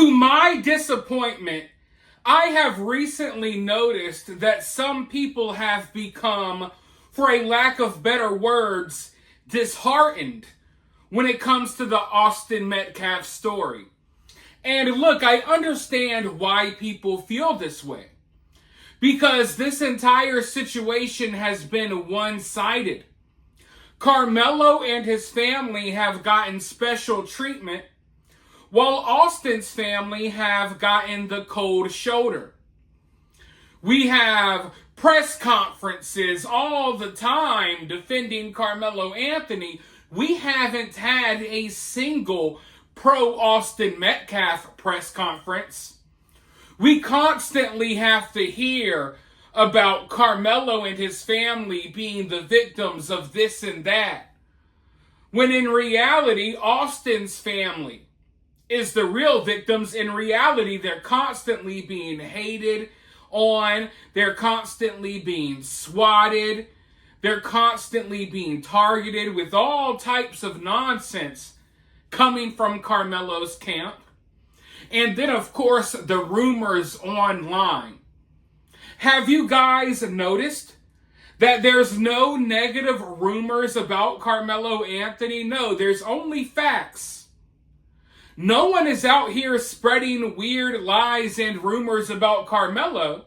To my disappointment, I have recently noticed that some people have become, for a lack of better words, disheartened when it comes to the Austin Metcalf story. And look, I understand why people feel this way. Because this entire situation has been one-sided. Karmelo and his family have gotten special treatment, while Austin's family have gotten the cold shoulder. We have press conferences all the time defending Karmelo Anthony. We haven't had a single pro-Austin Metcalf press conference. We constantly have to hear about Karmelo and his family being the victims of this and that, when in reality, Austin's family is the real victims. In reality, they're constantly being hated on, they're constantly being swatted, they're constantly being targeted with all types of nonsense coming from Karmelo's camp. And then, of course, the rumors online. Have you guys noticed that there's no negative rumors about Karmelo Anthony? No, there's only facts. No one is out here spreading weird lies and rumors about Karmelo.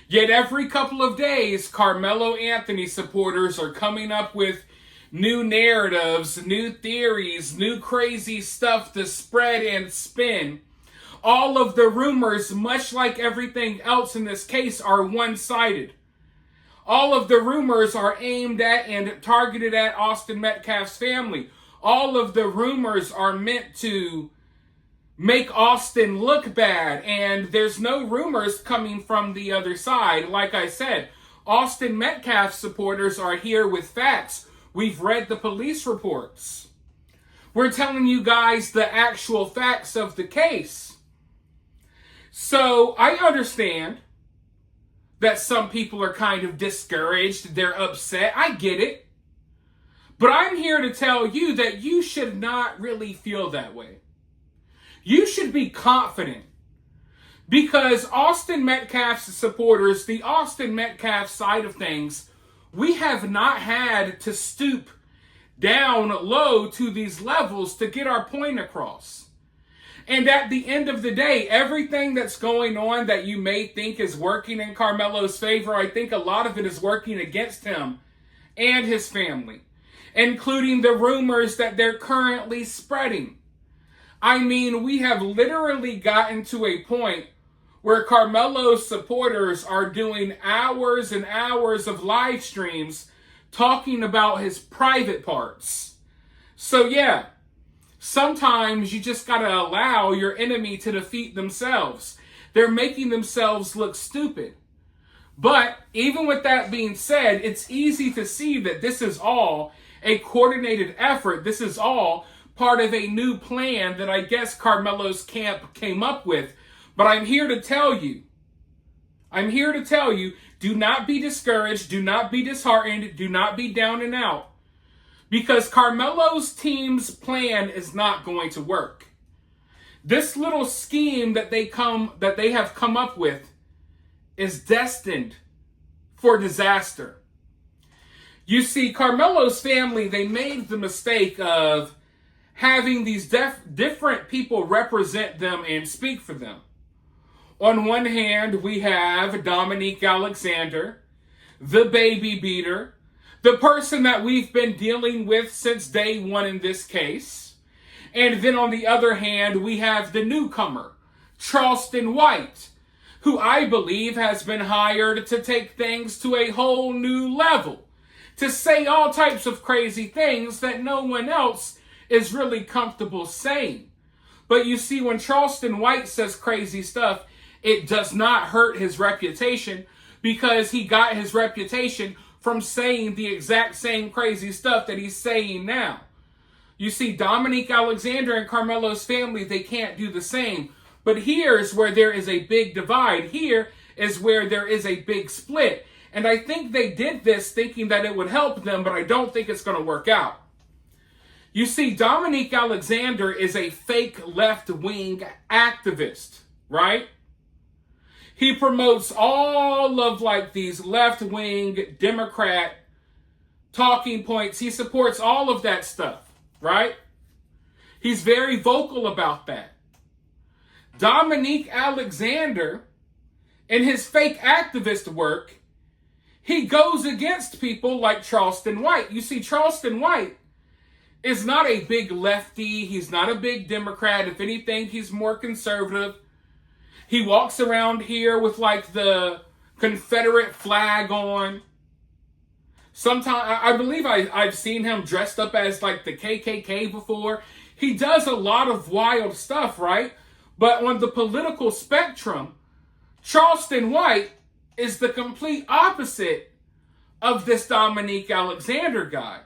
Yet every couple of days, Karmelo Anthony supporters are coming up with new narratives, new theories, new crazy stuff to spread and spin. All of the rumors, much like everything else in this case, are one-sided. All of the rumors are aimed at and targeted at Austin Metcalf's family. All of the rumors are meant to make Austin look bad, and there's no rumors coming from the other side. Like I said, Austin Metcalf supporters are here with facts. We've read the police reports. We're telling you guys the actual facts of the case. So I understand that some people are kind of discouraged. They're upset. I get it. But I'm here to tell you that you should not really feel that way. You should be confident. Because Austin Metcalf's supporters, the Austin Metcalf side of things, we have not had to stoop down low to these levels to get our point across. And at the end of the day, everything that's going on that you may think is working in Karmelo's favor, I think a lot of it is working against him and his family, including the rumors that they're currently spreading. I mean, we have literally gotten to a point where Karmelo's supporters are doing hours and hours of live streams talking about his private parts. So yeah, sometimes you just gotta allow your enemy to defeat themselves. They're making themselves look stupid. But even with that being said, it's easy to see that this is all a coordinated effort. This is all part of a new plan that I guess Karmelo's camp came up with. But I'm here to tell you, do not be discouraged, do not be disheartened, do not be down and out. Because Karmelo's team's plan is not going to work. This little scheme that they have come up with is destined for disaster. You see, Karmelo's family, they made the mistake of having these different people represent them and speak for them. On one hand, we have Dominique Alexander, the baby beater, the person that we've been dealing with since day one in this case. And then on the other hand, we have the newcomer, Charleston White, who I believe has been hired to take things to a whole new level, to say all types of crazy things that no one else is really comfortable saying. But you see, when Charleston White says crazy stuff, it does not hurt his reputation, because he got his reputation from saying the exact same crazy stuff that he's saying now. You see, Dominique Alexander and Karmelo's family, they can't do the same. But here's where there is a big divide. Here is where there is a big split. And I think they did this thinking that it would help them, but I don't think it's going to work out. You see, Dominique Alexander is a fake left-wing activist, right? He promotes all of like these left-wing Democrat talking points. He supports all of that stuff, right? He's very vocal about that. Dominique Alexander, in his fake activist work, he goes against people like Charleston White. You see, Charleston White is not a big lefty. He's not a big Democrat. If anything, he's more conservative. He walks around here with like the Confederate flag on. Sometimes, I believe I've seen him dressed up as like the KKK before. He does a lot of wild stuff, right? But on the political spectrum, Charleston White is the complete opposite of this Dominique Alexander guy.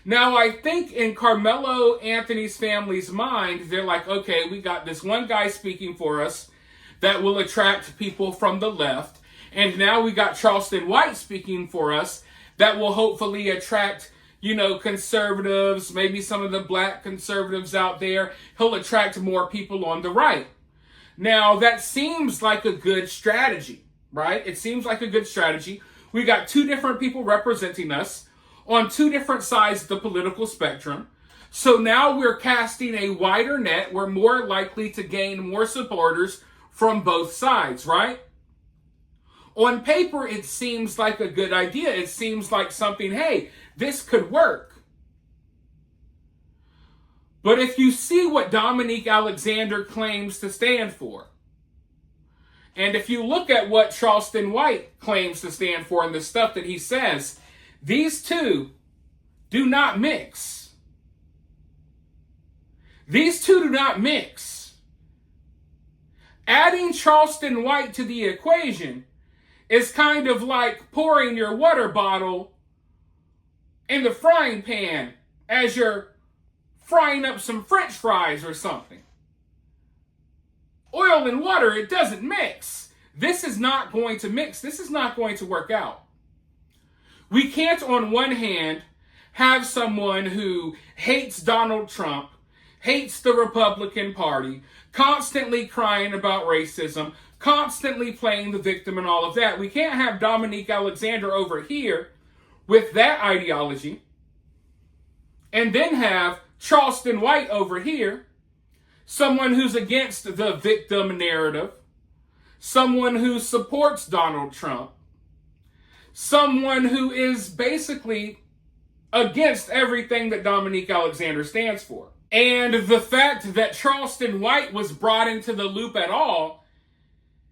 Now, I think in Karmelo Anthony's family's mind, they're like, okay, we got this one guy speaking for us that will attract people from the left. And now we got Charleston White speaking for us that will hopefully attract, conservatives, maybe some of the black conservatives out there. He'll attract more people on the right. Now, that seems like a good strategy, right? It seems like a good strategy. We got two different people representing us on two different sides of the political spectrum. So now we're casting a wider net. We're more likely to gain more supporters from both sides, right? On paper, it seems like a good idea. It seems like something, hey, this could work. But if you see what Dominique Alexander claims to stand for, and if you look at what Charleston White claims to stand for and the stuff that he says, these two do not mix. These two do not mix. Adding Charleston White to the equation is kind of like pouring your water bottle in the frying pan as you're frying up some French fries or something. Oil and water, it doesn't mix. This is not going to mix. This is not going to work out. We can't, on one hand, have someone who hates Donald Trump, hates the Republican Party, constantly crying about racism, constantly playing the victim and all of that. We can't have Dominique Alexander over here with that ideology and then have Charleston White over here, someone who's against the victim narrative, someone who supports Donald Trump, someone who is basically against everything that Dominique Alexander stands for. And the fact that Charleston White was brought into the loop at all,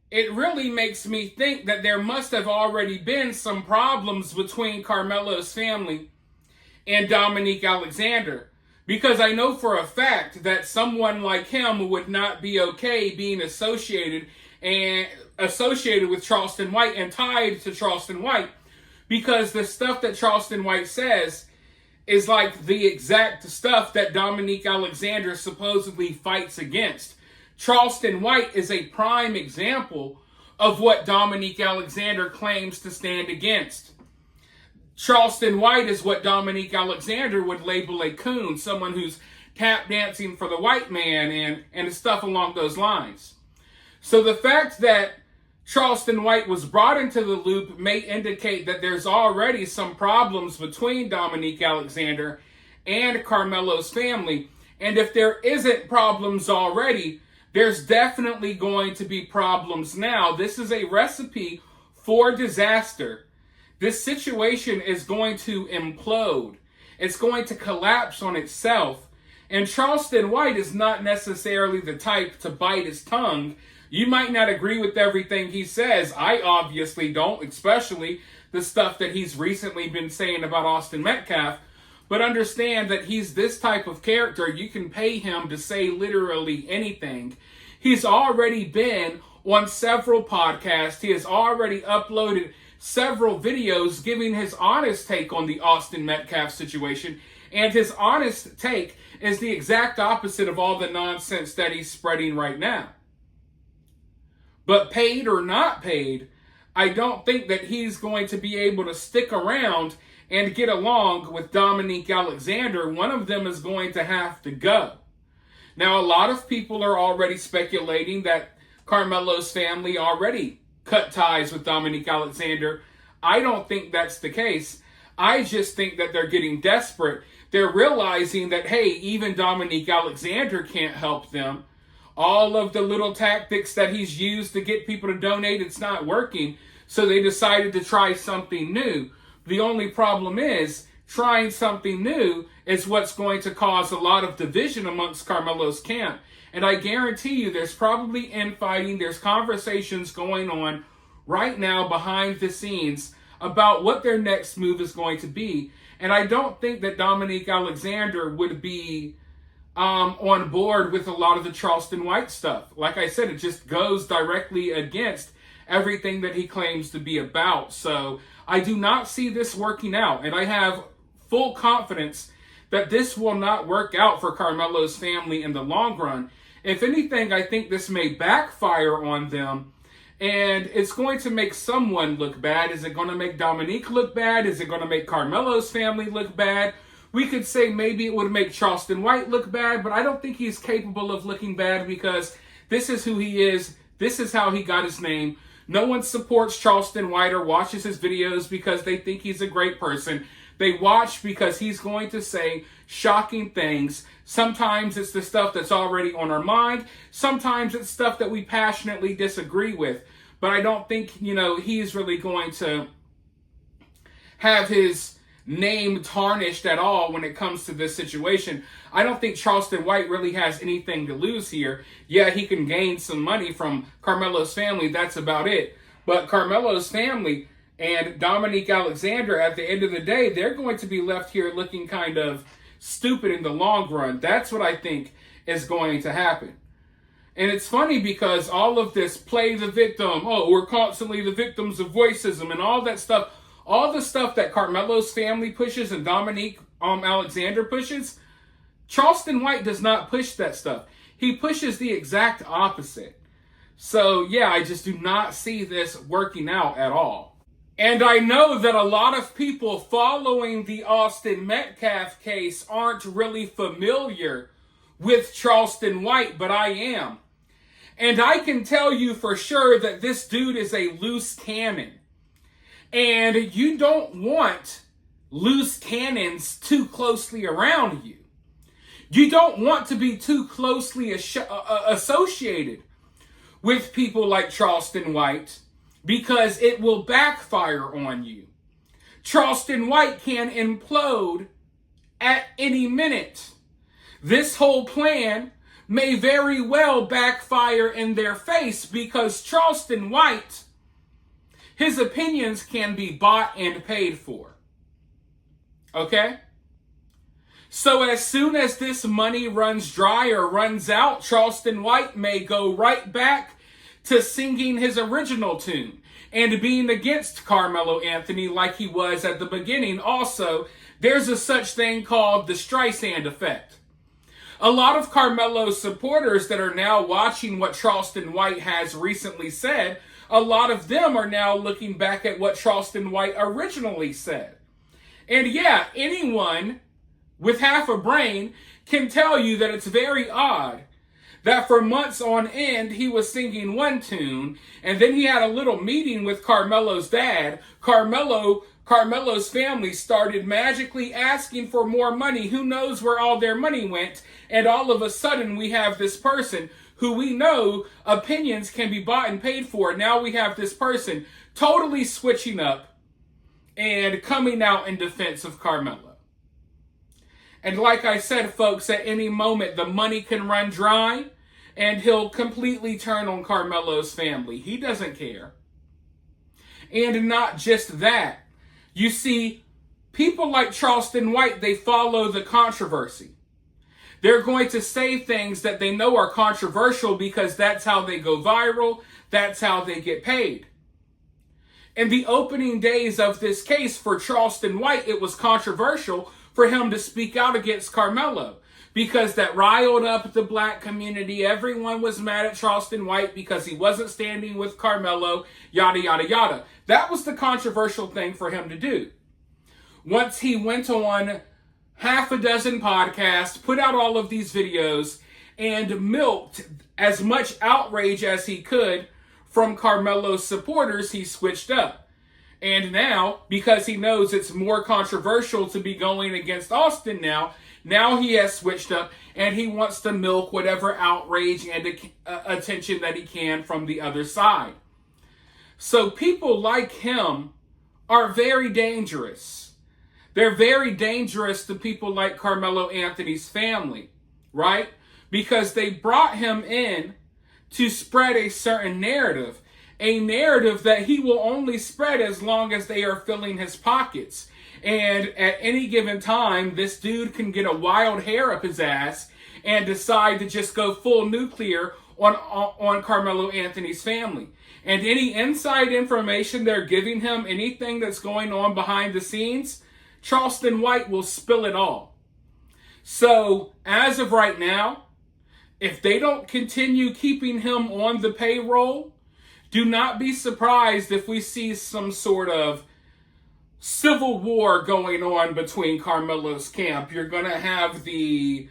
it really makes me think that there must have already been some problems between Karmelo's family and Dominique Alexander. Because I know for a fact that someone like him would not be okay being associated with Charleston White and tied to Charleston White, because the stuff that Charleston White says is like the exact stuff that Dominique Alexander supposedly fights against. Charleston White is a prime example of what Dominique Alexander claims to stand against. Charleston White is what Dominique Alexander would label a coon, someone who's tap dancing for the white man and stuff along those lines. So the fact that Charleston White was brought into the loop may indicate that there's already some problems between Dominique Alexander and Karmelo's family. And if there isn't problems already, there's definitely going to be problems now. This is a recipe for disaster. This situation is going to implode. It's going to collapse on itself. And Charleston White is not necessarily the type to bite his tongue. You might not agree with everything he says. I obviously don't, especially the stuff that he's recently been saying about Austin Metcalf. But understand that he's this type of character. You can pay him to say literally anything. He's already been on several podcasts. He has already uploaded several videos giving his honest take on the Austin Metcalf situation. And his honest take is the exact opposite of all the nonsense that he's spreading right now. But paid or not paid, I don't think that he's going to be able to stick around and get along with Dominique Alexander, one of them is going to have to go. Now, a lot of people are already speculating that Karmelo's family already cut ties with Dominique Alexander. I don't think that's the case. I just think that they're getting desperate. They're realizing that, hey, even Dominique Alexander can't help them. All of the little tactics that he's used to get people to donate, it's not working. So they decided to try something new. The only problem is, trying something new is what's going to cause a lot of division amongst Karmelo's camp. And I guarantee you there's probably infighting, there's conversations going on right now behind the scenes about what their next move is going to be. And I don't think that Dominique Alexander would be on board with a lot of the Charleston White stuff. Like I said, it just goes directly against everything that he claims to be about. So I do not see this working out. And I have full confidence that this will not work out for Karmelo's family in the long run. If anything, I think this may backfire on them. And it's going to make someone look bad. Is it going to make Dominique look bad? Is it going to make Karmelo's family look bad? We could say maybe it would make Charleston White look bad, but I don't think he's capable of looking bad because this is who he is. This is how he got his name. No one supports Charleston White or watches his videos because they think he's a great person. They watch because he's going to say shocking things. Sometimes it's the stuff that's already on our mind. Sometimes it's stuff that we passionately disagree with. But I don't think, he's really going to have his name tarnished at all when it comes to this situation. I don't think Charleston White really has anything to lose here. Yeah, he can gain some money from Karmelo's family. That's about it. But Karmelo's family and Dominique Alexander, at the end of the day, they're going to be left here looking kind of stupid in the long run. That's what I think is going to happen. And it's funny because all of this play the victim, we're constantly the victims of voicism and all that stuff, all the stuff that Karmelo's family pushes and Dominique Alexander pushes, Charleston White does not push that stuff. He pushes the exact opposite. So yeah, I just do not see this working out at all. And I know that a lot of people following the Austin Metcalf case aren't really familiar with Charleston White, but I am. And I can tell you for sure that this dude is a loose cannon. And you don't want loose cannons too closely around you. You don't want to be too closely associated with people like Charleston White because it will backfire on you. Charleston White can implode at any minute. This whole plan may very well backfire in their face because Charleston White, his opinions can be bought and paid for. Okay? So as soon as this money runs dry or runs out, Charleston White may go right back to singing his original tune and being against Karmelo Anthony like he was at the beginning. Also, there's a such thing called the Streisand effect. A lot of Karmelo's supporters that are now watching what Charleston White has recently said, a lot of them are now looking back at what Charleston White originally said. And yeah, anyone with half a brain can tell you that it's very odd that for months on end he was singing one tune, and then he had a little meeting with Karmelo's dad. Karmelo's family started magically asking for more money. Who knows where all their money went? And all of a sudden we have this person who we know opinions can be bought and paid for. Now we have this person totally switching up and coming out in defense of Karmelo. And like I said, folks, at any moment the money can run dry and he'll completely turn on Karmelo's family. He doesn't care. And not just that. You see, people like Charleston White, they follow the controversy. They're going to say things that they know are controversial because that's how they go viral. That's how they get paid. In the opening days of this case for Charleston White, it was controversial for him to speak out against Karmelo because that riled up the black community. Everyone was mad at Charleston White because he wasn't standing with Karmelo, yada, yada, yada. That was the controversial thing for him to do. once he went on half a dozen podcasts, put out all of these videos, and milked as much outrage as he could from Karmelo's supporters, he switched up. And now, because he knows it's more controversial to be going against Austin now he has switched up and he wants to milk whatever outrage and attention that he can from the other side. So people like him are very dangerous. They're very dangerous to people like Karmelo Anthony's family, right? Because they brought him in to spread a certain narrative, a narrative that he will only spread as long as they are filling his pockets. And at any given time, this dude can get a wild hair up his ass and decide to just go full nuclear on Karmelo Anthony's family. And any inside information they're giving him, anything that's going on behind the scenes, Charleston White will spill it all. So, as of right now, if they don't continue keeping him on the payroll, do not be surprised if we see some sort of civil war going on between Karmelo's camp. You're going to have the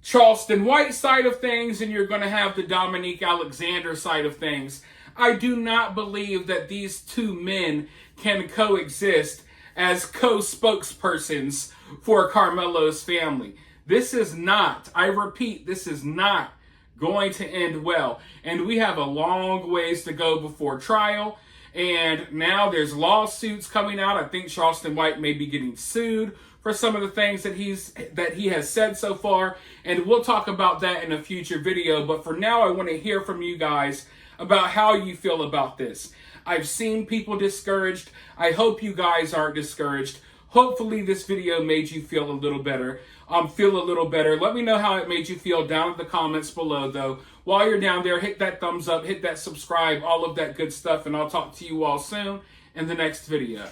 Charleston White side of things, and you're going to have the Dominique Alexander side of things. I do not believe that these two men can coexist as co-spokespersons for Karmelo's family. This is not, I repeat, this is not going to end well. And we have a long ways to go before trial. And now there's lawsuits coming out. I think Charleston White may be getting sued for some of the things that he has said so far. And we'll talk about that in a future video. But for now, I want to hear from you guys about how you feel about this. I've seen people discouraged. I hope you guys aren't discouraged. Hopefully this video made you feel a little better. Let me know how it made you feel down in the comments below, though. While you're down there, hit that thumbs up, hit that subscribe, all of that good stuff, and I'll talk to you all soon in the next video.